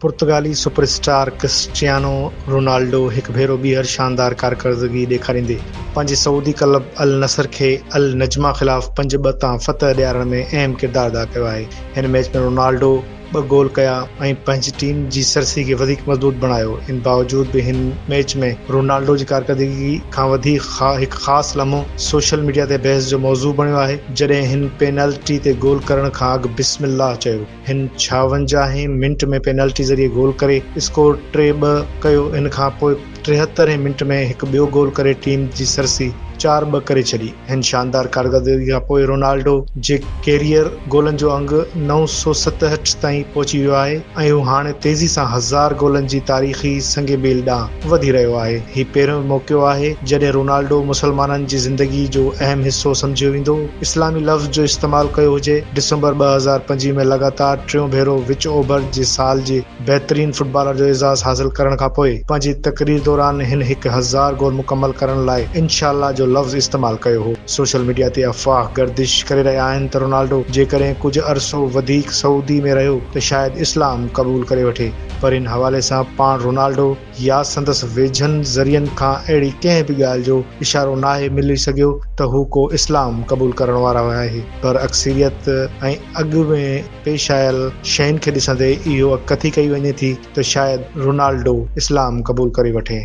पुर्तगाली superstar Cristiano Ronaldo हिकु भेरो ॿीहर शानदार कारकर्दगी ॾेखारींदे पंहिंजे सऊदी क्लब अल नसर खे अल नजमा ख़िलाफ़ 5-2 तां फतह ॾियारण में अहम किरदारु अदा कयो आहे। हिन मैच में रोनाल्डो 2 गोल कया ऐं पंहिंजी टीम जी सरसी खे वधीक मज़बूत बणायो। इन बावजूद बि हिन मैच में रोनाल्डो जी कारकर्दगी खां वधीक हिकु ख़ासि लम्हो सोशल मीडिया ते बहस जो मौज़ू बणियो आहे, जॾहिं हिन पेनल्टी ते गोल करण खां अॻु बिस्मिल्लाह चयो। हिन 56 मिंट में पेनल्टी ज़रिए गोल करे स्कोर 3-2 कयो। इन खां पोइ 73 मिंट में हिकु ॿियो गोल करे टीम जी सरसी 4-2 करे छॾी। हिन शानदार कारकर्दगी खां पोइ रोनाल्डो जे कैरियर गोलनि जो अंग 967 ताईं पहुची वियो आहे ऐं हू हाणे तेज़ी सां 1000 गोलनि जी तारीख़ी संगे बेल ॾांहुं वधी रहियो आहे। हीउ पहिरियों मौक़ो आहे जॾहिं रोनाल्डो मुसलमाननि जी ज़िंदगी जो अहम हिसो सम्झियो वेंदो इस्लामी लफ़्ज़ जो इस्तेमालु कयो हुजे। दिसंबर 2025 में लगातार 3 भेरो विच ओभर जे साल जे बहितरीन फुटबॉलर जो एज़ाज़ हासिल करण खां पोइ पंहिंजी तकरीर दौरान हिन 1000 गोल मुकमल करण लाइ इंशाअल्लाह जो लफ़्ज़ इस्तेमालु कयो हो। सोशल मीडिया ते अफ़वाह गर्दिश करे रहिया आहिनि त रोनाल्डो जेकॾहिं कुझु अरसो वधीक सऊदी में रहियो त शायदि इस्लाम क़बूल करे वठे, पर इन हवाले सां पाण रोनाल्डो या संदसि वेझनि ज़रियनि खां अहिड़ी कंहिं बि ॻाल्हि जो इशारो नाहे मिली सघियो त हू को इस्लाम क़बूल करण वारा आहे। पर अक्सरियत ऐं अॻु में पेश आयल शयुनि खे ॾिसंदे इहो कथी कई वञे थी त शायदि रोनाल्डो इस्लाम क़बूल करे वठे।